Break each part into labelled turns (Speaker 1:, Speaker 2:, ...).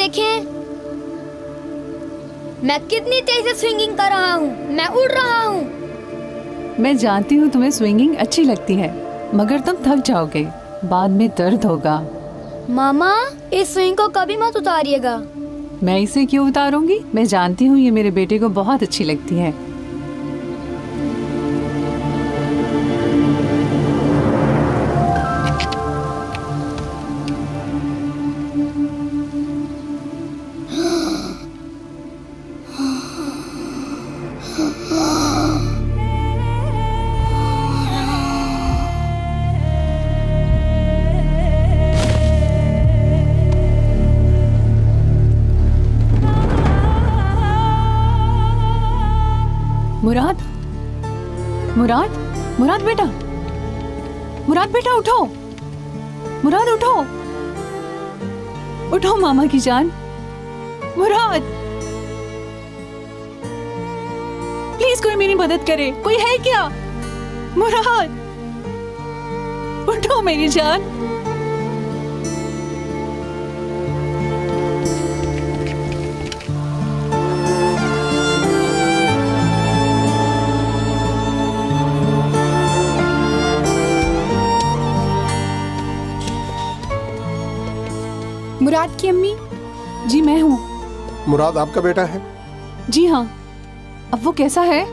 Speaker 1: देखें, मैं कितनी तेज से स्विंगिंग कर रहा हूँ। मैं उड़ रहा हूँ।
Speaker 2: मैं जानती हूँ तुम्हें स्विंगिंग अच्छी लगती है, मगर तुम थक जाओगे, बाद में दर्द होगा।
Speaker 1: मामा, इस स्विंग को कभी मत उतारिएगा।
Speaker 2: मैं इसे क्यों उतारूंगी? मैं जानती हूँ ये मेरे बेटे को बहुत अच्छी लगती है। मुराद, मुराद, मुराद बेटा, मुराद बेटा उठो, मुराद उठो, उठो मामा की जान। मुराद, प्लीज कोई मेरी मदद करे, कोई है क्या? मुराद, उठो मेरी जान।
Speaker 3: मुराद की अम्मी?
Speaker 2: जी मैं हूँ।
Speaker 4: मुराद आपका बेटा है?
Speaker 2: जी हाँ। अब वो कैसा है?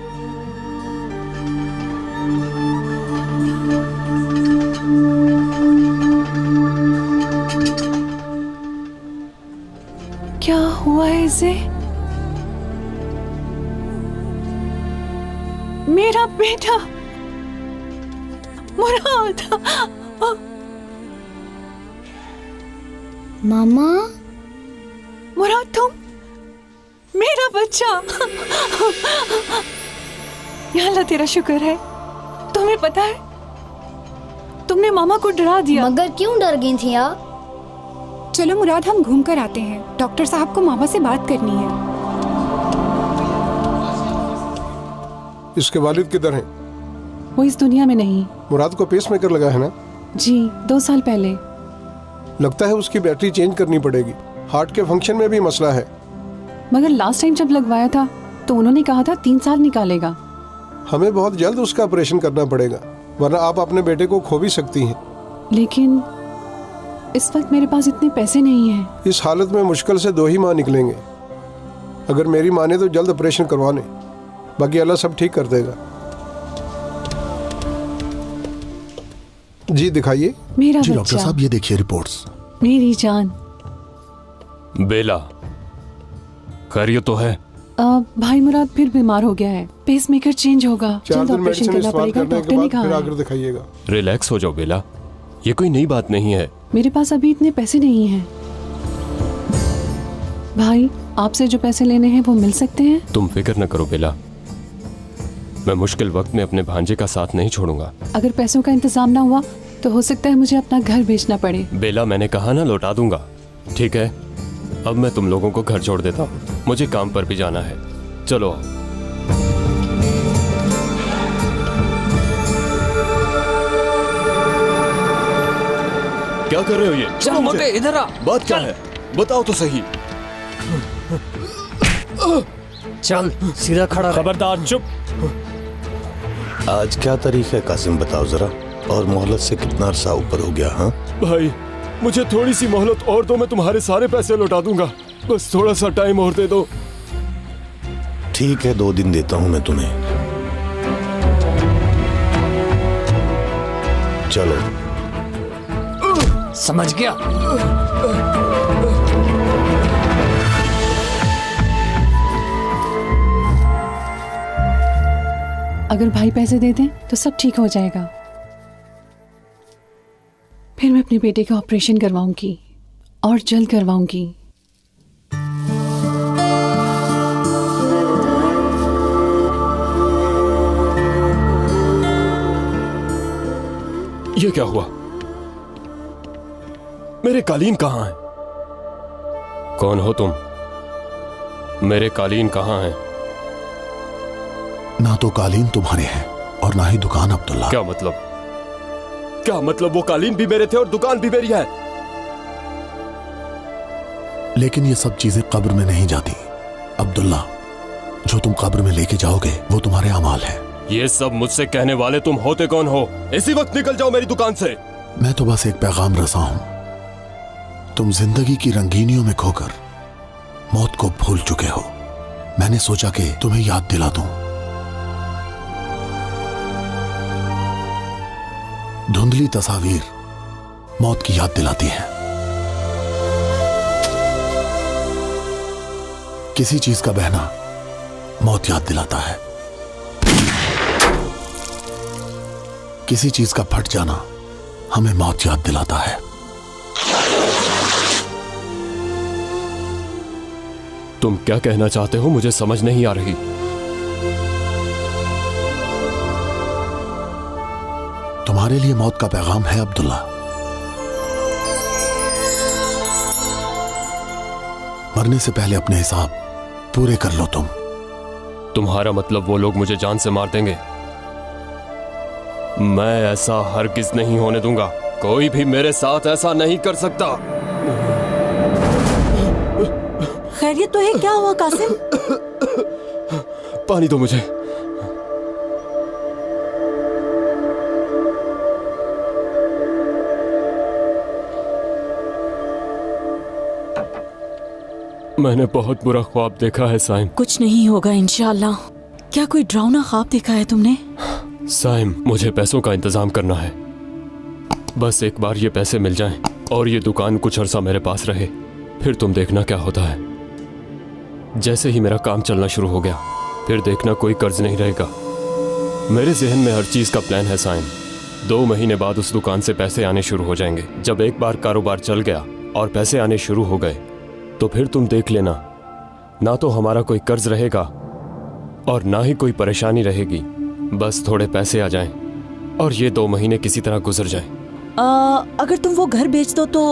Speaker 2: क्या हुआ है इसे? मेरा बेटा मुराद।
Speaker 1: मामा,
Speaker 2: मुराद तुम, मेरा बच्चा। या अल्लाह तेरा शुक्र है। तुम्हें पता है, तुमने मामा को डरा दिया।
Speaker 1: मगर क्यों डर गई थी आप?
Speaker 3: चलो मुराद, हम घूम कर आते हैं। डॉक्टर साहब को मामा से बात करनी है।
Speaker 4: इसके वालिद किधर हैं?
Speaker 2: वो इस दुनिया में नहीं।
Speaker 4: मुराद को पेसमेकर लगा है ना?
Speaker 2: जी, 2 साल पहले।
Speaker 4: लगता है उसकी बैटरी चेंज करनी पड़ेगी। हार्ट के फंक्शन में भी मसला है।
Speaker 2: मगर लास्ट टाइम जब लगवाया था तो उन्होंने कहा था 3 साल निकालेगा।
Speaker 4: हमें बहुत जल्द उसका ऑपरेशन करना पड़ेगा, वरना आप अपने बेटे को खो भी सकती हैं।
Speaker 2: लेकिन इस वक्त मेरे पास इतने पैसे नहीं हैं।
Speaker 4: इस हालत में मुश्किल से 2 ही माह निकलेंगे। अगर मेरी माने तो जल्द ऑपरेशन करवाने, बाकी अल्लाह सब ठीक कर देगा। जी दिखाइए।
Speaker 2: मेरा
Speaker 5: जी
Speaker 2: बच्चा,
Speaker 5: डॉक्टर साहब, ये देखिए रिपोर्ट्स।
Speaker 2: मेरी जान।
Speaker 6: बेला, खैरियत तो है?
Speaker 2: भाई मुराद फिर बीमार हो गया है। पेसमेकर चेंज होगा,
Speaker 4: 4
Speaker 2: जल्द
Speaker 4: दिन
Speaker 2: ऑपरेशन
Speaker 4: मेडिसिन
Speaker 2: करना
Speaker 4: इस्तेमाल
Speaker 2: पड़ेगा,
Speaker 4: करने
Speaker 2: डॉक्टर
Speaker 4: के
Speaker 2: ने
Speaker 4: बाद
Speaker 2: कहा
Speaker 4: फिर
Speaker 2: है।
Speaker 4: आकर दिखाइएगा।
Speaker 6: रिलैक्स हो जाओ बेला, ये कोई नई बात नहीं है।
Speaker 2: मेरे पास अभी इतने पैसे नहीं हैं। भाई, आपसे जो पैसे लेने हैं वो मिल सकते हैं?
Speaker 6: तुम फिक्र न करो बेला, मैं मुश्किल वक्त में अपने भांजे का साथ नहीं छोड़ूंगा।
Speaker 2: अगर पैसों का इंतजाम ना हुआ तो हो सकता है मुझे अपना घर बेचना पड़े।
Speaker 6: बेला, मैंने कहा ना लौटा दूंगा। ठीक है, अब मैं तुम लोगों को घर छोड़ देता हूँ, मुझे काम पर भी जाना है। चलो। क्या कर रहे हो ये?
Speaker 7: चलो मोटे, इधर आ।
Speaker 6: बात क्या है? बताओ तो सही।
Speaker 7: चल सीधा खड़ा रह।
Speaker 6: खबरदार, चुप।
Speaker 5: आज क्या तारीख है कासिम, बताओ जरा। और मोहलत से कितना अरसा ऊपर हो गया? हाँ
Speaker 6: भाई, मुझे थोड़ी सी मोहलत और दो, मैं तुम्हारे सारे पैसे लौटा दूंगा। बस थोड़ा सा टाइम और दे दो।
Speaker 5: ठीक है, 2 दिन देता हूं मैं तुम्हें। चलो।
Speaker 7: समझ गया?
Speaker 2: अगर भाई पैसे दे दें तो सब ठीक हो जाएगा। फिर मैं अपने बेटे का ऑपरेशन करवाऊंगी और जल्द करवाऊंगी।
Speaker 6: ये क्या हुआ? मेरे कालीन कहाँ हैं? कौन हो तुम? मेरे कालीन कहाँ हैं?
Speaker 5: ना तो कालीन तुम्हारे हैं और ना ही दुकान अब्दुल्ला।
Speaker 6: क्या मतलब? क्या मतलब? वो कालीन भी मेरे थे और दुकान भी मेरी है।
Speaker 5: लेकिन ये सब चीजें कब्र में नहीं जाती अब्दुल्ला। जो तुम कब्र में लेके जाओगे वो तुम्हारे अमाल है।
Speaker 6: ये सब मुझसे कहने वाले तुम होते कौन हो? इसी वक्त निकल जाओ मेरी दुकान से।
Speaker 5: मैं तो बस एक पैगाम रसा हूं। तुम जिंदगी की रंगीनियों में खोकर मौत को भूल चुके हो। मैंने सोचा कि तुम्हें याद दिला दूं। धुंधली तस्वीर मौत की याद दिलाती है। किसी चीज का बहना मौत याद दिलाता है। किसी चीज का फट जाना हमें मौत याद दिलाता है।
Speaker 6: तुम क्या कहना चाहते हो मुझे समझ नहीं आ रही।
Speaker 5: तुम्हारे लिए मौत का पैगाम है अब्दुल्ला। मरने से पहले अपने हिसाब पूरे कर लो तुम।
Speaker 6: तुम्हारा मतलब वो लोग मुझे जान से मार देंगे? मैं ऐसा हरगिज नहीं होने दूंगा। कोई भी मेरे साथ ऐसा नहीं कर सकता।
Speaker 8: खैरियत तो है? क्या हुआ कासिम?
Speaker 6: पानी दो मुझे। मैंने बहुत बुरा ख्वाब देखा है साइम।
Speaker 8: कुछ नहीं होगा इंशाअल्लाह। क्या कोई डरावना ख्वाब देखा है तुमने?
Speaker 6: साइम, मुझे पैसों का इंतजाम करना है। बस एक बार ये पैसे मिल जाएं और ये दुकान कुछ अरसा मेरे पास रहे, फिर तुम देखना क्या होता है। जैसे ही मेरा काम चलना शुरू हो गया, फिर देखना कोई कर्ज नहीं रहेगा। मेरे जहन में हर चीज का प्लान है साइम। 2 महीने बाद उस दुकान से पैसे आने शुरू हो जाएंगे। जब एक बार कारोबार चल गया और पैसे आने शुरू हो गए, तो फिर तुम देख लेना, ना तो हमारा कोई कर्ज रहेगा और ना ही कोई परेशानी रहेगी। बस थोड़े पैसे आ जाएं और ये 2 महीने किसी तरह गुजर जाएं।
Speaker 8: अगर तुम वो घर बेच दो तो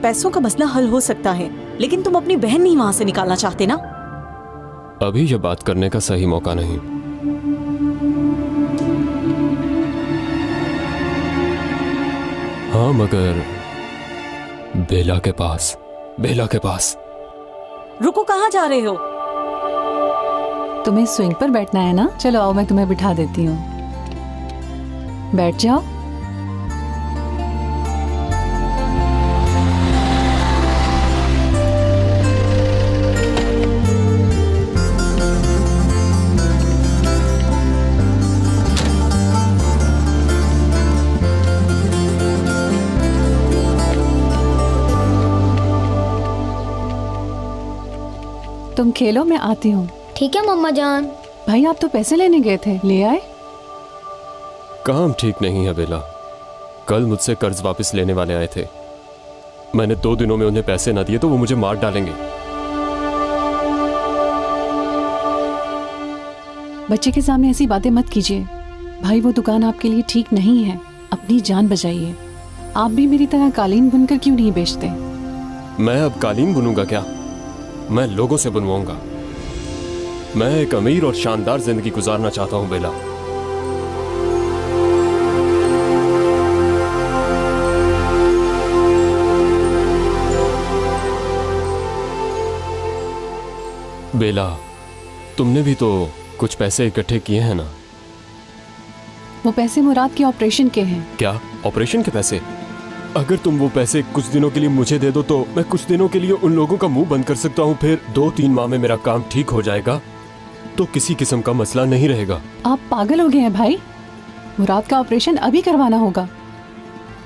Speaker 8: पैसों का मसला हल हो सकता है, लेकिन तुम अपनी बहन नहीं वहां से निकालना चाहते ना?
Speaker 6: अभी ये बात करने का सही मौका नहीं। हाँ, मगर बेला के पास।
Speaker 8: रुको, कहाँ जा रहे हो?
Speaker 2: तुम्हें स्विंग पर बैठना है ना? चलो आओ, मैं तुम्हें बिठा देती हूँ। बैठ जाओ। तुम खेलो, मैं आती हूँ।
Speaker 1: ठीक है मम्मा जान।
Speaker 2: भाई आप तो पैसे लेने गए थे, ले आए?
Speaker 6: काम ठीक नहीं है बेला। कल मुझसे कर्ज वापस लेने वाले आए थे। मैंने 2 दिनों में उन्हें पैसे न दिए तो वो मुझे मार डालेंगे।
Speaker 2: बच्चे के सामने ऐसी बातें मत कीजिए। भाई वो दुकान आपके लिए ठीक नहीं है। अपनी जान बचाइए। आप भी मेरी तरह कालीन बुनकर क्यों नहीं बेचते?
Speaker 6: मैं अब कालीन बुनूंगा क्या? मैं लोगों से बुनवाऊंगा। मैं एक अमीर और शानदार जिंदगी गुजारना चाहता हूं बेला। बेला, तुमने भी तो कुछ पैसे इकट्ठे किए हैं ना?
Speaker 2: वो पैसे मुराद के ऑपरेशन के हैं।
Speaker 6: क्या ऑपरेशन के पैसे? अगर तुम वो पैसे कुछ दिनों के लिए मुझे दे दो तो मैं कुछ दिनों के लिए उन लोगों का मुंह बंद कर सकता हूँ। फिर 2-3 माह में मेरा काम ठीक हो जाएगा तो किसी किस्म का मसला नहीं रहेगा।
Speaker 2: आप पागल हो गए हैं भाई। मुराद का ऑपरेशन अभी करवाना होगा।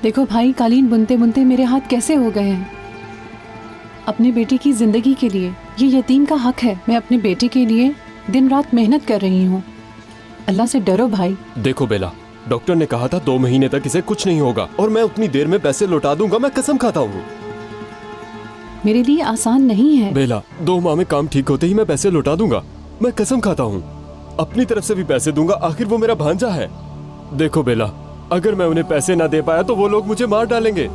Speaker 2: देखो भाई, कालीन बुनते बुनते मेरे हाथ कैसे हो गए हैं। अपने बेटे की जिंदगी के लिए ये यतीम का हक है। मैं अपने बेटे के लिए दिन रात मेहनत कर रही हूँ। अल्लाह से डरो भाई।
Speaker 6: देखो बेला, डॉक्टर ने कहा था 2 महीने तक इसे कुछ नहीं होगा और मैं उतनी देर में पैसे लौटा दूंगा। मैं कसम खाता हूँ।
Speaker 2: मेरे लिए आसान नहीं है
Speaker 6: बेला। 2 माह में काम ठीक होते ही मैं पैसे लौटा दूंगा। मैं कसम खाता हूँ। अपनी तरफ से भी पैसे दूंगा। आखिर वो मेरा भांजा है। देखो बेला, अगर मैं उन्हें पैसे ना दे पाया तो वो लोग मुझे मार डालेंगे।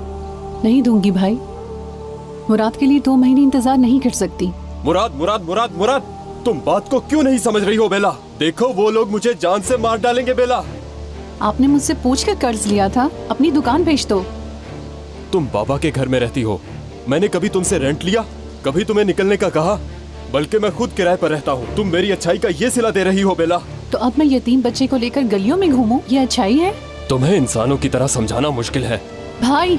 Speaker 2: नहीं दूंगी भाई। मुराद के लिए 2 महीने इंतजार नहीं कर सकती।
Speaker 6: मुराद मुराद मुराद मुराद, तुम बात को क्यों नहीं समझ रही हो बेला? देखो वो लोग मुझे जान से मार डालेंगे बेला।
Speaker 2: आपने मुझसे पूछ कर कर्ज लिया था। अपनी दुकान बेच दो।
Speaker 6: तुम बाबा के घर में रहती हो। मैंने कभी तुमसे रेंट लिया? कभी तुम्हें निकलने का कहा? बल्कि मैं खुद किराए पर रहता हूँ। तुम मेरी अच्छाई का ये सिला दे रही हो बेला।
Speaker 2: तो अब मैं यतीम बच्चे को लेकर गलियों में घूमूं, ये अच्छाई है?
Speaker 6: तुम्हें इंसानों की तरह समझाना मुश्किल है।
Speaker 2: भाई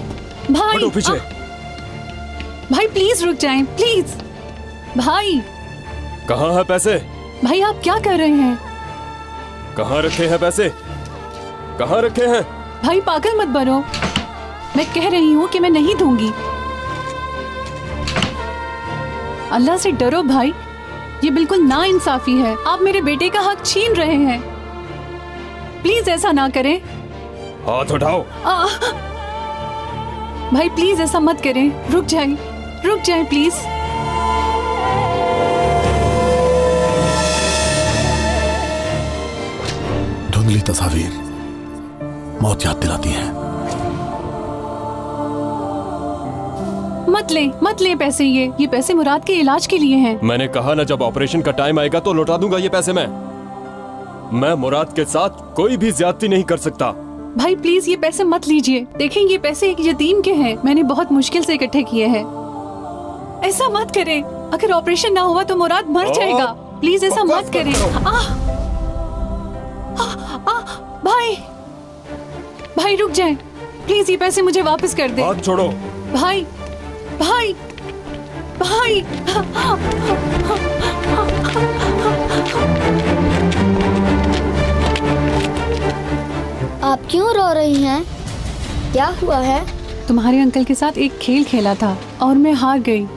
Speaker 2: भाई
Speaker 6: हटो पीछे।
Speaker 2: भाई प्लीज रुक जाएं, प्लीज। भाई
Speaker 6: कहाँ है पैसे?
Speaker 2: भाई आप क्या कर रहे हैं?
Speaker 6: कहाँ रखे हैं पैसे? कहाँ रखे हैं?
Speaker 2: भाई पागल मत बनो, मैं कह रही हूँ कि मैं नहीं दूंगी। अल्लाह से डरो भाई, ये बिल्कुल नाइंसाफी है। आप मेरे बेटे का हक छीन रहे हैं। प्लीज ऐसा ना करें।
Speaker 6: हाथ उठाओ।
Speaker 2: भाई प्लीज ऐसा मत करें, रुक जाए प्लीज।
Speaker 5: धुंधली तस्वीर मौत याद दिलाती है।
Speaker 2: मत ले पैसे, ये पैसे मुराद के इलाज के लिए हैं।
Speaker 6: मैंने कहा ना, जब ऑपरेशन का टाइम आएगा तो लौटा दूंगा ये पैसे। मैं मुराद के साथ कोई भी ज्यादती नहीं कर सकता।
Speaker 2: भाई प्लीज ये पैसे मत लीजिए। देखें ये पैसे एक यतीम के हैं, मैंने बहुत मुश्किल से इकट्ठे किए हैं। ऐसा मत करें, अगर ऑपरेशन ना हुआ तो मुराद मर जाएगा। प्लीज ऐसा मत करें। भाई रुक जाएं, प्लीज ये पैसे मुझे वापस कर दे।
Speaker 6: हाथ छोड़ो।
Speaker 2: भाई
Speaker 1: आप क्यों रो रही हैं? क्या हुआ है?
Speaker 2: तुम्हारे अंकल के साथ एक खेल खेला था और मैं हार गई,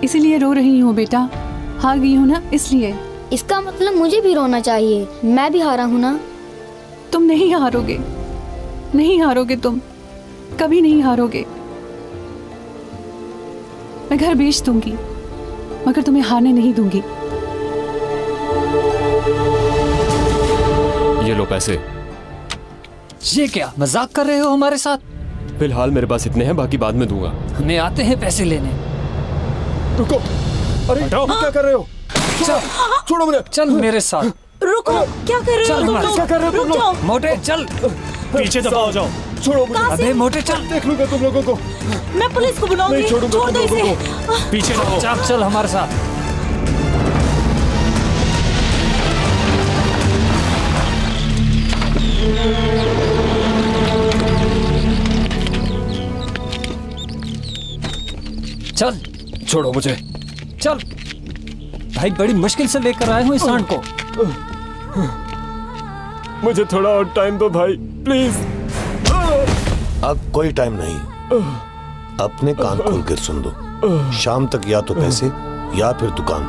Speaker 2: इसीलिए रो रही हूँ बेटा। हार गई हूँ ना, इसलिए।
Speaker 1: इसका मतलब मुझे भी रोना चाहिए, मैं भी हारा हूँ ना।
Speaker 2: तुम नहीं हारोगे, तुम कभी नहीं हारोगे। मैं घर बेच दूंगी मगर तुम्हें हारने नहीं दूंगी।
Speaker 6: ये लो पैसे।
Speaker 7: ये क्या मजाक कर रहे हो हमारे साथ?
Speaker 6: फिलहाल मेरे पास इतने हैं, बाकी बाद में दूंगा।
Speaker 7: हमें आते हैं पैसे लेने।
Speaker 4: रुको। अरे क्या कर रहे हो?
Speaker 7: चल
Speaker 4: छोड़ो मुझे।
Speaker 7: चल मेरे साथ।
Speaker 8: रुको, क्या कर रहे हो तुम लोग?
Speaker 4: क्या कर रहे हो तुम
Speaker 8: रुक जाओ।
Speaker 4: लोग?
Speaker 7: मोटे चल,
Speaker 6: पीछे दबा हो जाओ।
Speaker 4: छोड़ो मुझे।
Speaker 7: अबे मोटे चल।
Speaker 4: देख लूंगा तुम लोगों को।
Speaker 8: मैं पुलिस को बुलाऊंगी।
Speaker 4: नहीं छोड़ूंगा
Speaker 8: छोड़
Speaker 4: तुम
Speaker 8: दो
Speaker 4: लोगों
Speaker 8: इसे।
Speaker 7: पीछे चुपचाप चल हमारे साथ। चल
Speaker 6: छोड़ो मुझे।
Speaker 7: चल भाई, बड़ी मुश्किल से लेकर आए हूँ इस सांड को।
Speaker 6: मुझे थोड़ा और टाइम दो भाई, प्लीज।
Speaker 9: अब कोई टाइम नहीं, अपने कान खोल कर सुन दो। शाम तक या तो पैसे या फिर दुकान।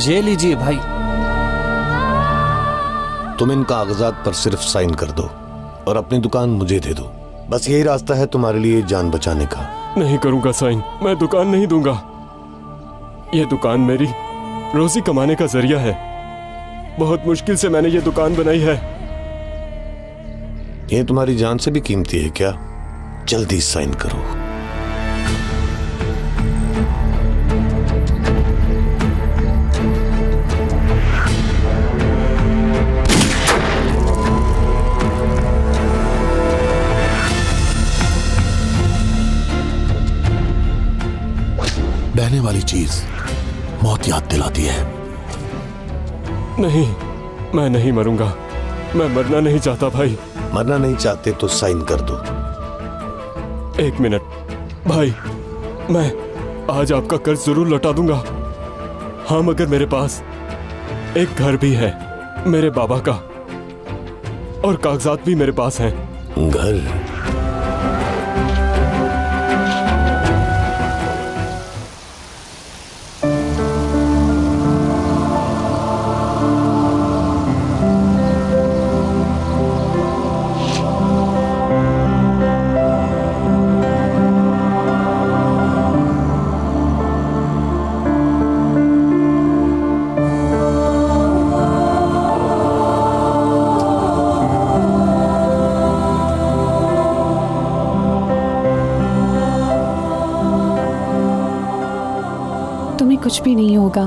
Speaker 7: ये लीजिए भाई।
Speaker 9: तुम इन कागजात पर सिर्फ साइन कर दो और अपनी दुकान मुझे दे दो। बस यही रास्ता है तुम्हारे लिए जान बचाने का।
Speaker 6: नहीं करूंगा साइन, मैं दुकान नहीं दूंगा। ये दुकान मेरी रोजी कमाने का जरिया है। बहुत मुश्किल से मैंने ये दुकान बनाई है।
Speaker 9: ये तुम्हारी जान से भी कीमती है क्या? जल्दी साइन करो।
Speaker 5: बहने वाली चीज मौत याद दिलाती है।
Speaker 6: नहीं, मैं नहीं मरूंगा। मैं मरना नहीं चाहता भाई।
Speaker 9: मरना नहीं चाहते तो साइन कर दो।
Speaker 6: एक मिनट भाई, मैं आज आपका कर्ज जरूर लौटा दूंगा। हाँ, मगर मेरे पास एक घर भी है मेरे बाबा का, और कागजात भी मेरे पास हैं।
Speaker 9: घर?
Speaker 2: तुम्हें कुछ भी नहीं होगा।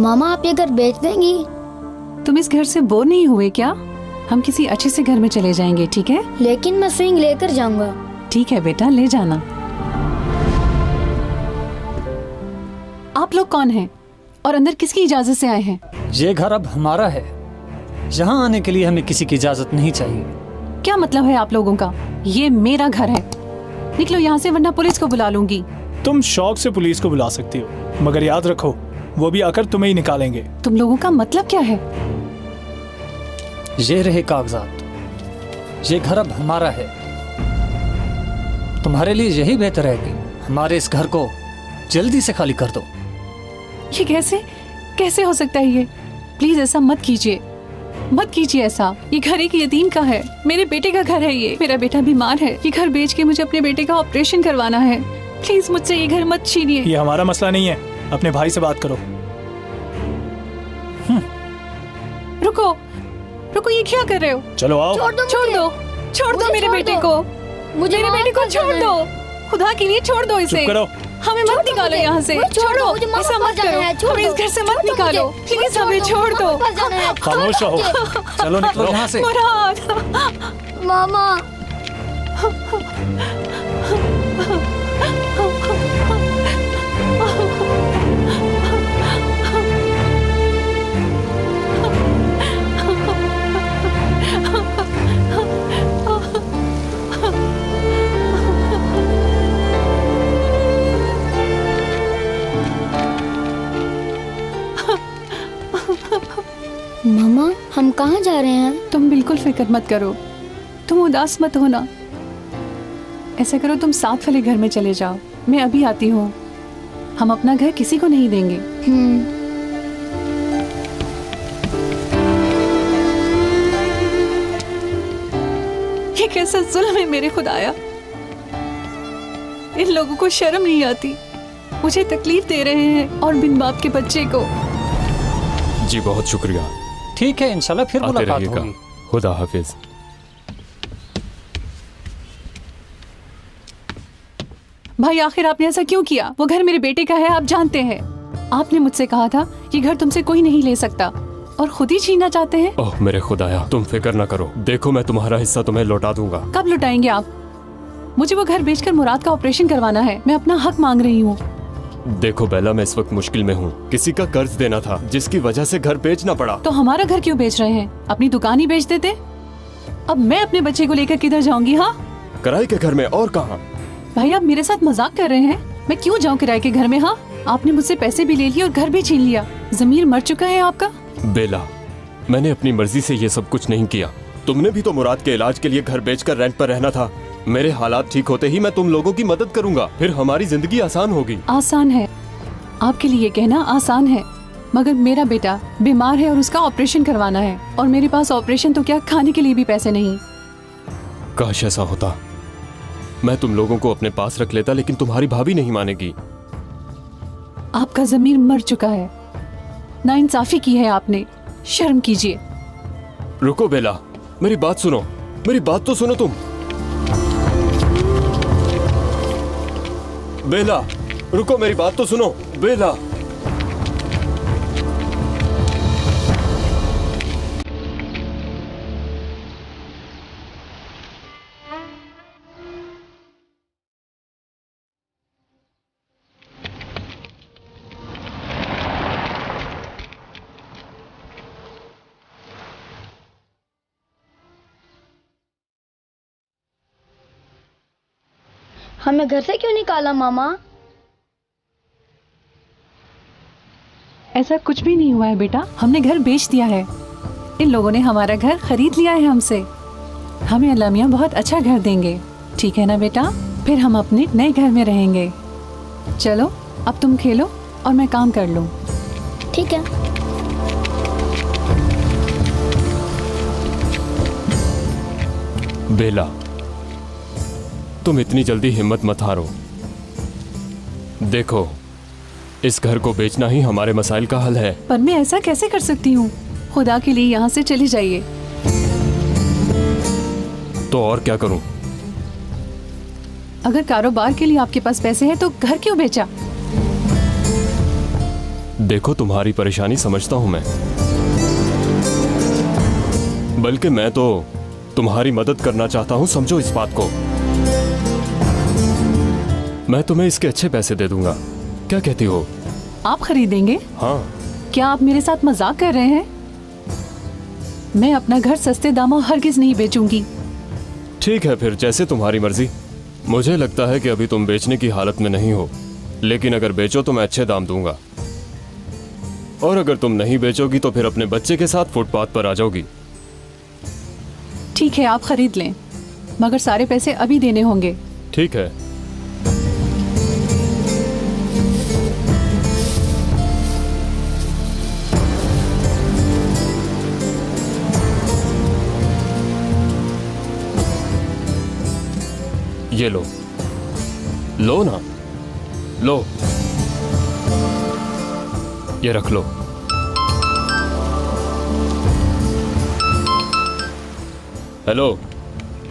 Speaker 1: मामा आप ये घर बेच देंगी?
Speaker 2: तुम इस घर से बोर नहीं हुए क्या? हम किसी अच्छे से घर में चले जाएंगे, ठीक है?
Speaker 1: लेकिन मैं स्विंग लेकर जाऊंगा।
Speaker 2: ठीक है बेटा, ले जाना। आप लोग कौन हैं और अंदर किसकी इजाजत से आए हैं?
Speaker 7: ये घर अब हमारा है। यहाँ आने के लिए हमें किसी की इजाजत नहीं चाहिए।
Speaker 2: क्या मतलब है आप लोगों का? ये मेरा घर है। निकलो यहाँ से वरना पुलिस को बुला लूंगी।
Speaker 10: तुम शौक से पुलिस को बुला सकती हो, मगर याद रखो वो भी आकर तुम्हें ही निकालेंगे।
Speaker 2: तुम लोगों का मतलब क्या है?
Speaker 7: ये रहे कागजात। ये घर अब हमारा है। तुम्हारे लिए यही बेहतर है कि हमारे इस घर को जल्दी से खाली कर दो।
Speaker 2: ये कैसे हो सकता है? ये प्लीज ऐसा मत कीजिए, मत कीजिए ऐसा। ये घर एक यतीम का है, मेरे बेटे का घर है। ये मेरा बेटा बीमार है। ये घर बेच के मुझे अपने बेटे का ऑपरेशन करवाना है। प्लीज मुझसे ये घर मत छीनिए।
Speaker 10: ये हमारा मसला नहीं है, अपने भाई से बात करो।
Speaker 2: रुको रुको, ये क्या कर रहे हो?
Speaker 10: चलो आओ।
Speaker 2: छोड़ दो मेरे बेटे को। मेरे बेटे को छोड़ दो, खुदा के लिए छोड़ दो इसे।
Speaker 10: चुप करो।
Speaker 2: हमें मत निकालो यहाँ से। छोड़ो, ऐसा मत करो। हमें इस घर से मत निकालो, प्लीज हमें छोड़ दो।
Speaker 10: खामोश रहो।
Speaker 7: चलो निकलो यहाँ से।
Speaker 2: मुराद,
Speaker 1: मामा मामा हम कहाँ जा रहे हैं?
Speaker 2: तुम बिल्कुल फिक्र मत करो, तुम उदास मत होना। ऐसा करो, तुम साथ वाले घर में चले जाओ, मैं अभी आती हूँ। हम अपना घर किसी को नहीं देंगे। ये कैसा जुल्म है मेरे खुदाया। इन लोगों को शर्म नहीं आती, मुझे तकलीफ दे रहे हैं और बिन बाप के बच्चे को।
Speaker 6: जी बहुत शुक्रिया।
Speaker 7: ठीक है, इंशाल्लाह फिर
Speaker 6: आते
Speaker 7: मुलाकात
Speaker 6: रहिएगा।
Speaker 7: होगी।
Speaker 6: खुदा हाफिज।
Speaker 2: भाई आखिर आपने ऐसा क्यों किया? वो घर मेरे बेटे का है, आप जानते हैं। आपने मुझसे कहा था ये घर तुमसे कोई नहीं ले सकता और खुद ही छीनना चाहते हैं।
Speaker 6: ओह मेरे खुदाया, तुम फिक्र ना करो। देखो मैं तुम्हारा हिस्सा तुम्हें लौटा दूंगा।
Speaker 2: कब लौटाएंगे आप? मुझे वो घर बेचकर मुराद का ऑपरेशन करवाना है। मैं अपना हक मांग रही हूँ।
Speaker 6: देखो बेला, मैं इस वक्त मुश्किल में हूँ। किसी का कर्ज देना था जिसकी वजह से घर बेचना पड़ा।
Speaker 2: तो हमारा घर क्यों बेच रहे हैं? अपनी दुकान ही बेच देते। अब मैं अपने बच्चे को लेकर किधर जाऊंगी? हाँ,
Speaker 6: किराए के घर में, और कहाँ?
Speaker 2: भाई आप मेरे साथ मजाक कर रहे हैं? मैं क्यों जाऊँ किराए के घर में? हाँ, आपने मुझसे पैसे भी ले लिए और घर भी छीन लिया। जमीर मर चुका है आपका।
Speaker 6: बेला, मैंने अपनी मर्जी से ये सब कुछ नहीं किया। तुमने भी तो मुराद के इलाज के लिए घर बेचकर रेंट पर रहना था। मेरे हालात ठीक होते ही मैं तुम लोगों की मदद करूंगा, फिर हमारी जिंदगी आसान होगी।
Speaker 2: आसान है आपके लिए कहना, आसान है, मगर मेरा बेटा बीमार है और उसका ऑपरेशन करवाना है और मेरे पास ऑपरेशन तो क्या, खाने के लिए भी पैसे नहीं।
Speaker 6: काश ऐसा होता, मैं तुम लोगों को अपने पास रख लेता, लेकिन तुम्हारी भाभी नहीं मानेगी।
Speaker 2: आपका जमीर मर चुका है, नाइंसाफी की है आपने, शर्म कीजिए।
Speaker 6: रुको बेला, मेरी बात सुनो, मेरी बात तो सुनो तुम। बेला रुको, मेरी बात तो सुनो। बेला,
Speaker 1: हमें घर से क्यों निकाला मामा?
Speaker 2: ऐसा कुछ भी नहीं हुआ है बेटा, हमने घर बेच दिया है। इन लोगों ने हमारा घर खरीद लिया है हमसे। हमें अल्लाह मियां बहुत अच्छा घर देंगे, ठीक है ना बेटा? फिर हम अपने नए घर में रहेंगे। चलो अब तुम खेलो और मैं काम कर लूं।
Speaker 1: ठीक है।
Speaker 6: बेला, तुम इतनी जल्दी हिम्मत मत हारो। देखो, इस घर को बेचना ही हमारे मसाइल का हल है।
Speaker 2: पर मैं ऐसा कैसे कर सकती हूँ? खुदा के लिए यहाँ से चली जाइए।
Speaker 6: तो और क्या करूँ?
Speaker 2: अगर कारोबार के लिए आपके पास पैसे हैं तो घर क्यों बेचा?
Speaker 6: देखो, तुम्हारी परेशानी समझता हूं मैं, बल्कि मैं तो तुम्हारी मदद करना चाहता हूं, समझो इस बात को। मैं तुम्हें इसके अच्छे पैसे दे दूंगा, क्या कहती हो?
Speaker 2: आप खरीदेंगे?
Speaker 6: हाँ।
Speaker 2: क्या आप मेरे साथ मजाक कर रहे हैं? मैं अपना घर सस्ते दामों हरगिज नहीं बेचूंगी।
Speaker 6: ठीक है फिर, जैसे तुम्हारी मर्जी। मुझे लगता है कि अभी तुम बेचने की हालत में नहीं हो, लेकिन अगर बेचो तो मैं अच्छे दाम दूंगा, और अगर तुम नहीं बेचोगी तो फिर अपने बच्चे के साथ फुटपाथ पर आ जाओगी।
Speaker 2: ठीक है, आप खरीद लें, मगर सारे पैसे अभी देने होंगे।
Speaker 6: ठीक है। ये लो, लो ना, लो, ये रख लो। हेलो,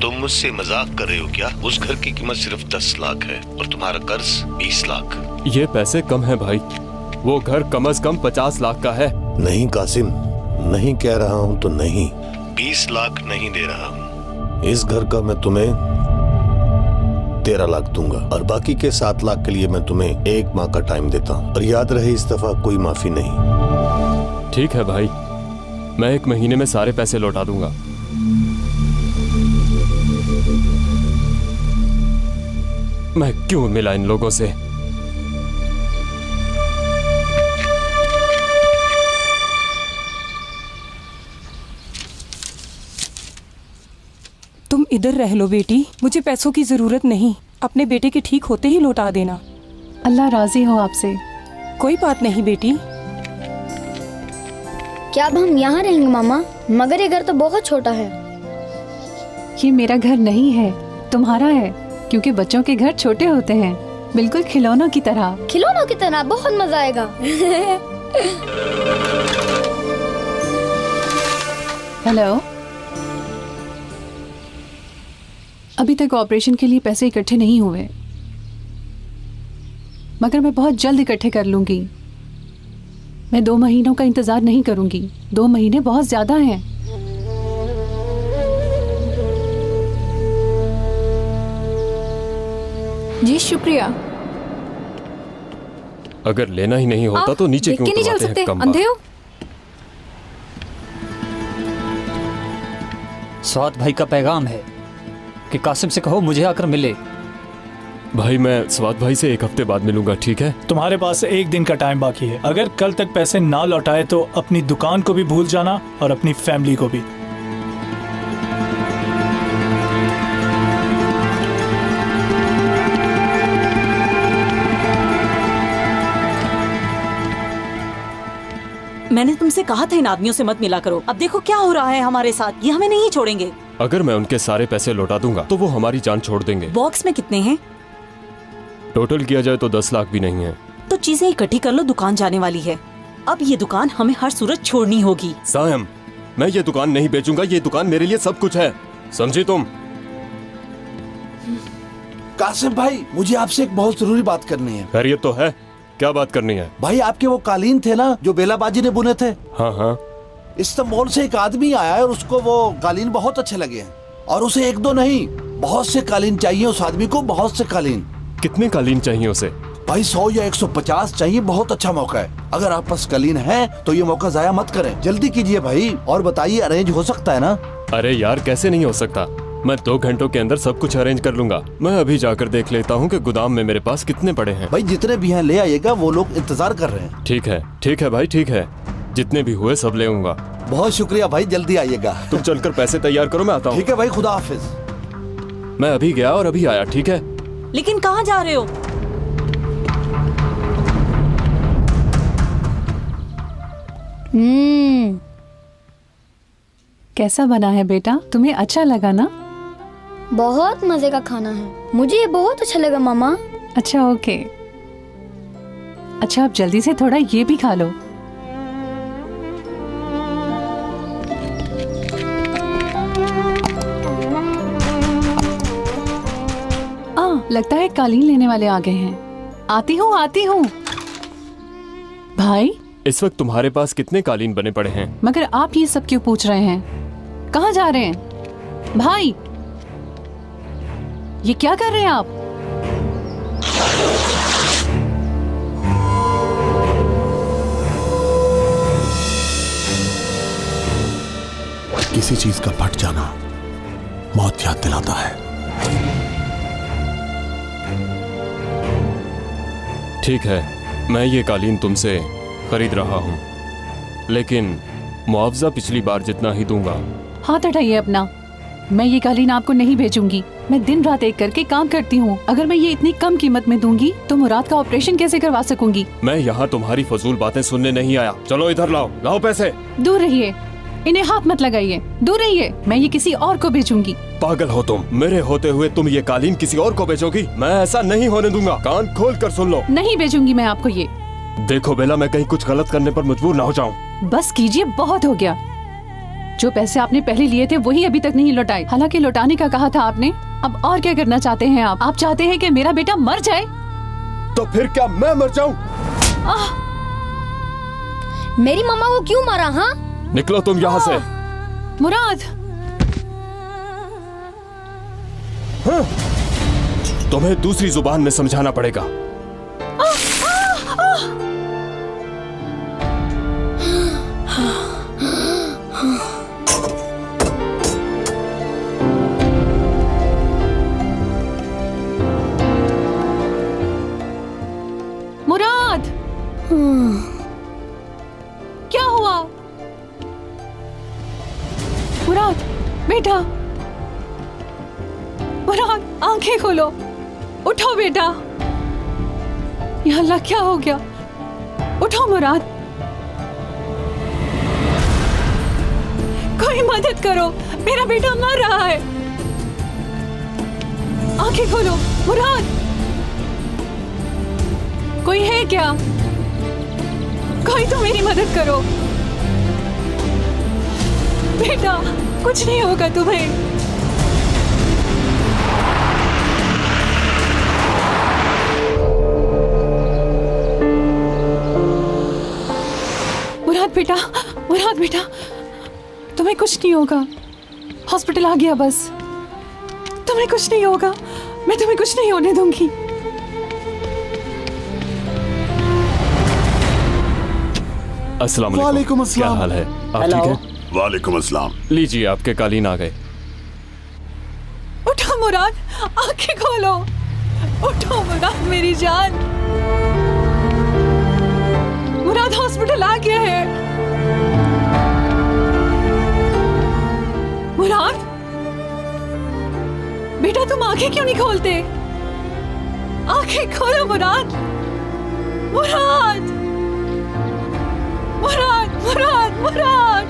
Speaker 9: तुम मुझसे मजाक कर रहे हो क्या? उस घर की कीमत सिर्फ 10 लाख है और तुम्हारा कर्ज 20 लाख।
Speaker 6: ये पैसे कम है भाई, वो घर कम से कम 50 लाख का है।
Speaker 9: नहीं कासिम, नहीं कह रहा हूँ तो नहीं, 20 लाख नहीं दे रहा हूँ। इस घर का मैं तुम्हें 13 लाख दूंगा और बाकी के 7 लाख के लिए मैं तुम्हें 1 माह का टाइम देता हूँ, और याद रहे इस दफा कोई माफी नहीं।
Speaker 6: ठीक है भाई, मैं 1 महीने में सारे पैसे लौटा दूंगा। मैं क्यों मिला इन लोगों से?
Speaker 11: तुम इधर रह लो बेटी, मुझे पैसों की जरूरत नहीं, अपने बेटे के ठीक होते ही लौटा देना।
Speaker 2: अल्लाह राजी हो आपसे।
Speaker 11: कोई बात नहीं बेटी।
Speaker 1: क्या अब हम यहाँ रहेंगे मामा? मगर ये घर तो बहुत छोटा है।
Speaker 2: ये मेरा घर नहीं है, तुम्हारा है, क्योंकि बच्चों के घर छोटे होते हैं, बिल्कुल खिलौनों की तरह।
Speaker 1: खिलौनों की तरह? बहुत मजा आएगा।
Speaker 2: हेलो, अभी तक ऑपरेशन के लिए पैसे इकट्ठे नहीं हुए, मगर मैं बहुत जल्द इकट्ठे कर लूंगी। मैं 2 महीनों का इंतजार नहीं करूंगी, 2 महीने बहुत ज्यादा हैं।
Speaker 3: जी शुक्रिया।
Speaker 6: अगर लेना ही नहीं होता तो नीचे क्यों
Speaker 3: नहीं चल सकते, अंधे हो?
Speaker 7: स्वात भाई का पैगाम है कि कासिम से कहो मुझे आकर मिले।
Speaker 6: भाई मैं स्वात भाई से 1 हफ्ते बाद मिलूंगा, ठीक है?
Speaker 10: तुम्हारे पास 1 दिन का टाइम बाकी है। अगर कल तक पैसे ना लौटाए तो अपनी दुकान को भी भूल जाना और अपनी फैमिली को भी।
Speaker 8: मैंने तुमसे कहा था इन आदमियों से मत मिला करो। अब देखो क्या हो रहा है हमारे साथ, ये हमें नहीं छोड़ेंगे।
Speaker 6: अगर मैं उनके सारे पैसे लौटा दूंगा तो वो हमारी जान छोड़ देंगे।
Speaker 8: बॉक्स में कितने हैं?
Speaker 6: टोटल किया जाए तो 10 लाख भी नहीं है।
Speaker 8: तो चीजें इकट्ठी कर लो, दुकान जाने वाली है। अब ये दुकान हमें हर सूरत छोड़नी होगी।
Speaker 6: सायम, मैं ये दुकान नहीं बेचूंगा, ये दुकान मेरे लिए सब कुछ है, समझी तुम?
Speaker 12: कासिम भाई, मुझे आपसे एक बहुत जरूरी बात करनी है।
Speaker 6: खैरियत तो है? क्या बात करनी है?
Speaker 12: भाई आपके वो कालीन थे ना जो बेलाबाजी ने बुने थे?
Speaker 6: हाँ हाँ।
Speaker 12: इस्तांबुल से एक आदमी आया है और उसको वो कालीन बहुत अच्छे लगे हैं, और उसे 1-2 नहीं, बहुत से कालीन चाहिए उस आदमी को, बहुत से कालीन।
Speaker 6: कितने कालीन चाहिए उसे?
Speaker 12: भाई 100 या 150 चाहिए, बहुत अच्छा मौका है। अगर आप पास कालीन है तो ये मौका जाया मत करें, जल्दी कीजिए भाई। और बताइए, अरेंज हो सकता है ना?
Speaker 6: अरे यार, कैसे नहीं हो सकता, मैं 2 घंटों के अंदर सब कुछ अरेंज कर लूंगा। मैं अभी जाकर देख लेता हूँ कि गोदाम में मेरे पास कितने पड़े हैं।
Speaker 12: भाई जितने भी हैं ले आइएगा, वो लोग इंतजार कर रहे हैं।
Speaker 6: ठीक है भाई, ठीक है, जितने भी हुए सब ले आऊंगा।
Speaker 12: बहुत शुक्रिया भाई, जल्दी आइएगा।
Speaker 6: तुम चलकर पैसे तैयार करो, मैं आता हूँ।
Speaker 12: ठीक है भाई, खुदा हाफिज।
Speaker 6: मैं अभी गया और अभी आया, ठीक है?
Speaker 8: लेकिन कहाँ जा रहे हो?
Speaker 2: कैसा बना है बेटा, तुम्हें अच्छा लगा ना?
Speaker 1: बहुत मजे का खाना है, मुझे ये बहुत अच्छा लगा मामा।
Speaker 2: अच्छा ओके, अच्छा आप जल्दी से थोड़ा ये भी खा लो। लगता है कालीन लेने वाले आ गए हैं। आती हूँ। भाई
Speaker 6: इस वक्त तुम्हारे पास कितने कालीन बने पड़े हैं?
Speaker 2: मगर आप ये सब क्यों पूछ रहे हैं? कहाँ जा रहे हैं भाई? ये क्या कर रहे हैं आप?
Speaker 5: किसी चीज का फट जाना मौत याद दिलाता है।
Speaker 6: ठीक है, मैं ये कालीन तुमसे खरीद रहा हूँ, लेकिन मुआवजा पिछली बार जितना ही दूंगा।
Speaker 2: हाथ हटाइए अपना। मैं ये कालीन आपको नहीं बेचूंगी। मैं दिन रात एक करके काम करती हूँ। अगर मैं ये इतनी कम कीमत में दूंगी तो मुराद का ऑपरेशन कैसे करवा सकूंगी?
Speaker 6: मैं यहाँ तुम्हारी फजूल बातें सुनने नहीं आया। चलो इधर लाओ, लाओ पैसे।
Speaker 2: दूर रहिए, इन्हें हाथ मत लगाइए, दूर रहिए। मैं ये किसी और को बेचूंगी।
Speaker 6: पागल हो तुम? मेरे होते हुए तुम ये कालीन किसी और को बेचोगी? मैं ऐसा नहीं होने दूंगा। कान खोल कर सुन लो।
Speaker 2: नहीं बेचूंगी मैं आपको ये।
Speaker 6: देखो बेला, मैं कहीं कुछ गलत करने पर मजबूर ना हो जाऊं।
Speaker 2: बस कीजिए, बहुत हो गया। जो पैसे आपने पहले लिए थे वही अभी तक नहीं लौटाए। हालांकि लौटाने का कहा था आपने। अब और क्या करना चाहते हैं आप? आप चाहते हैं कि मेरा बेटा मर जाए?
Speaker 6: तो फिर क्या मैं मर जाऊं?
Speaker 1: मेरी मम्मा को क्यों मारा? हाँ,
Speaker 6: निकलो तुम यहाँ से।
Speaker 2: मुराद,
Speaker 6: हाँ? तुम्हें दूसरी जुबान में समझाना पड़ेगा।
Speaker 2: मुराद, क्या हुआ? मुराद बेटा, मुराद आंखें खोलो, उठो बेटा। या अल्लाह, क्या हो गया? उठो मुराद, कोई मदद करो, मेरा बेटा मर रहा है। आंखें खोलो मुराद, कोई है क्या? कोई तो मेरी मदद करो बेटा, कुछ नहीं होगा तुम्हें। मुराद बेटा, मुराद बेटा, तुम्हें कुछ नहीं होगा। हॉस्पिटल आ गया, बस तुम्हें कुछ नहीं होगा। मैं तुम्हें कुछ नहीं होने दूंगी।
Speaker 6: अस्सलाम
Speaker 12: वालेकुम
Speaker 6: क्या
Speaker 12: अस्सलाम।
Speaker 6: हाल है? आप ठीक हैं?
Speaker 5: वालेकुम अस्सलाम।
Speaker 6: लीजिए, आपके कालीन आ गए।
Speaker 2: उठो मुराद, आंखें खोलो, उठो मुराद मेरी जान। मुराद हॉस्पिटल आ गया है। मुराद बेटा, तुम आंखें क्यों नहीं खोलते? आंखें खोलो मुराद, मुराद, मुराद, मुराद, मुराद,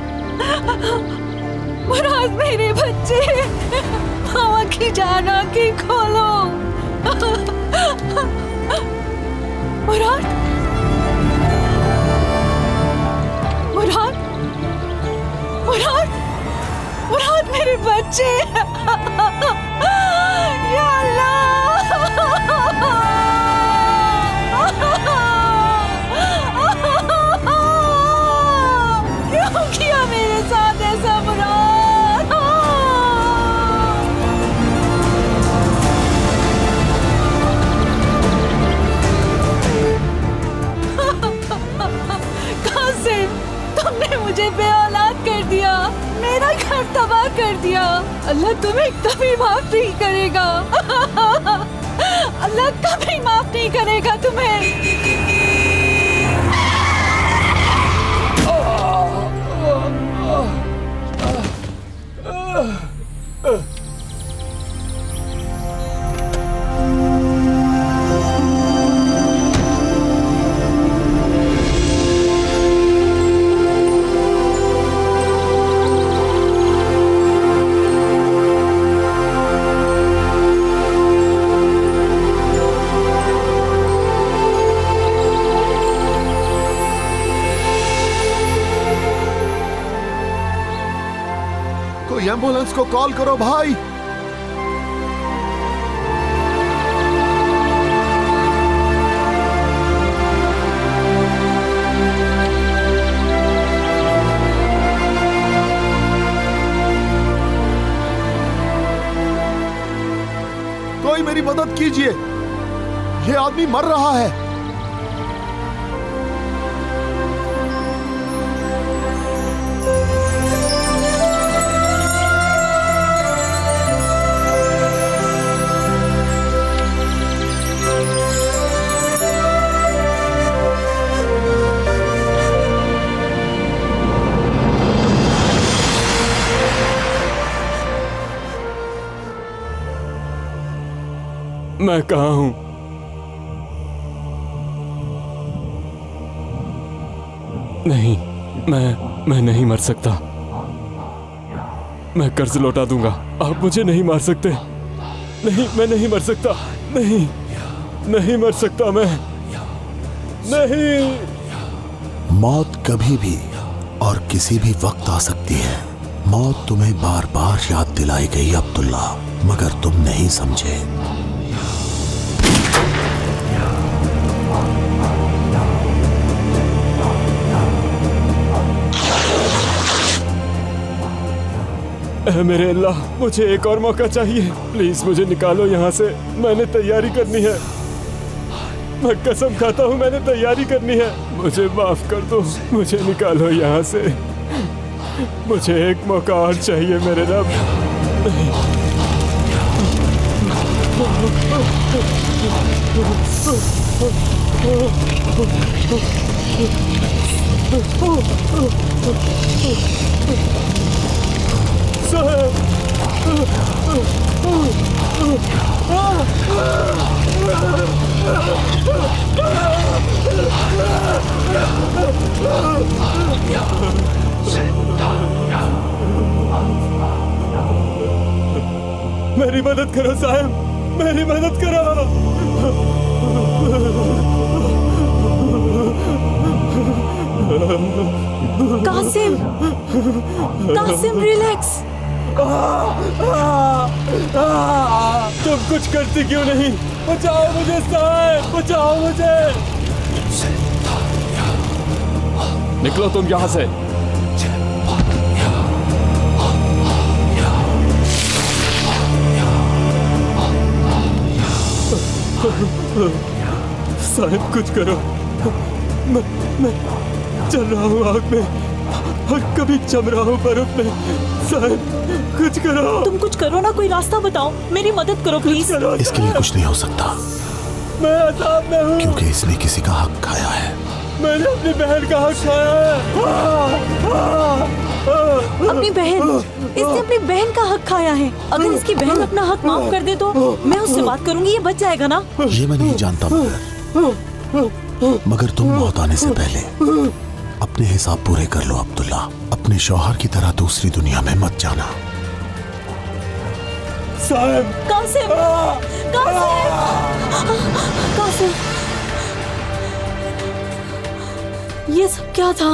Speaker 2: मुराद मेरे बच्चे, मामा की जान, आंखें खोलो। मुराद, मुराद, मुराद, मुराद मेरे बच्चे। या अल्लाह, क्यों किया मेरे साथ ऐसा मुराद? कासिम, तुमने मुझे बेऔलाद कर दिया, मेरा घर तबाह कर दिया। अल्लाह तुम्हें कभी माफ नहीं करेगा। अल्लाह कभी माफ नहीं करेगा तुम्हें।
Speaker 5: कोई एम्बुलेंस को कॉल करो भाई। कीजिए, ये आदमी मर रहा है।
Speaker 6: मैं कहाँ हूं? नहीं, मैं नहीं मर सकता। मैं कर्ज लौटा दूंगा, आप मुझे नहीं मार सकते। नहीं, मैं नहीं मर सकता। नहीं मर सकता मैं। नहीं।
Speaker 5: मौत कभी भी और किसी भी वक्त आ सकती है। मौत तुम्हें बार बार याद दिलाई गई अब्दुल्ला, मगर तुम नहीं समझे।
Speaker 6: मेरे अल्लाह, मुझे एक और मौका चाहिए। प्लीज मुझे निकालो यहाँ से। मैंने तैयारी करनी है। मैं कसम खाता हूँ, मैंने तैयारी करनी है। मुझे माफ कर दो, मुझे निकालो यहाँ से। मुझे एक मौका और चाहिए मेरे रब। मेरी मदद करो साहब, मेरी मदद करो।
Speaker 8: कासिम, कासिम रिलैक्स।
Speaker 6: तुम कुछ करती क्यों नहीं? बचाओ मुझे साहब, बचाओ मुझे। निकलो तुम यहाँ से। साहब कुछ करो। मैं चल रहा हूँ आग में और कभी जम रहा हूँ बर्फ में। साहब कुछ करो।
Speaker 8: तुम कुछ करो ना, कोई रास्ता बताओ, मेरी मदद करो प्लीज।
Speaker 5: इसके लिए कुछ नहीं हो सकता।
Speaker 6: मैं अजाब में हूँ
Speaker 5: क्योंकि इसने किसी का हक खाया है।
Speaker 6: मैंने अपनी बहन का हक खाया है।
Speaker 8: अपनी बहन? इसने अपनी बहन का हक खाया है। अगर इसकी बहन अपना हक माफ कर दे तो मैं उससे बात करूंगी, ये बच जाएगा ना?
Speaker 5: ये मैं नहीं जानता, मगर तुम मौत आने से पहले अपने हिसाब पूरे कर लो अब्दुल्ला। अपने शौहर की तरह दूसरी दुनिया में मत जाना।
Speaker 6: साहब।
Speaker 8: कासिम, कासिम, ये सब क्या था?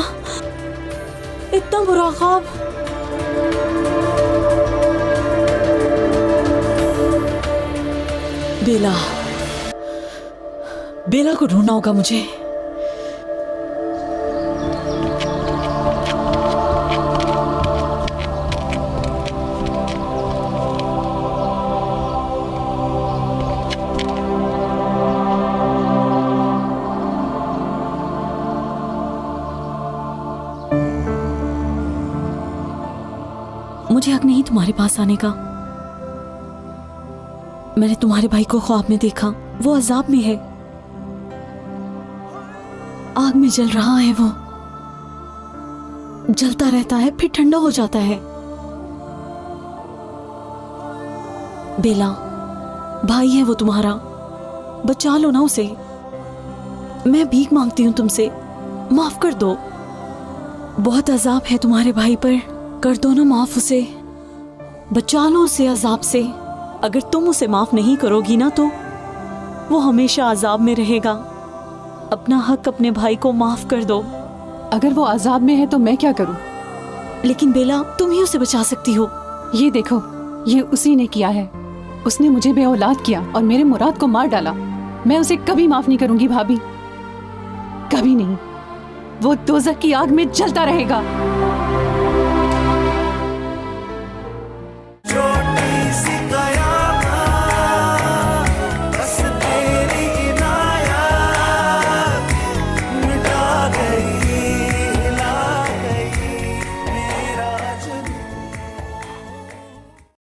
Speaker 8: इतना बुरा ख्वाब। बेला, बेला को ढूंढना होगा मुझे। मुझे हक नहीं तुम्हारे पास आने का। मैंने तुम्हारे भाई को ख्वाब में देखा, वो अजाब में है, आग में जल रहा है। वो जलता रहता है फिर ठंडा हो जाता है। बेला, भाई है वो तुम्हारा, बचा लो ना उसे। मैं भीख मांगती हूँ तुमसे, माफ कर दो। बहुत अजाब है तुम्हारे भाई पर, कर दो ना माफ उसे, बचा लो उसे अजाब से। अगर तुम उसे माफ नहीं करोगी ना तो वो हमेशा अजाब में रहेगा। अपना हक अपने भाई को माफ कर दो।
Speaker 2: अगर वो अजाब में है तो मैं क्या करूं?
Speaker 8: लेकिन बेला, तुम ही उसे बचा सकती हो।
Speaker 2: ये देखो, ये उसी ने किया है। उसने मुझे बेऔलाद किया और मेरे मुराद को मार डाला। मैं उसे कभी माफ नहीं करूंगी भाभी, कभी नहीं। वो दोज़ख की आग में जलता रहेगा।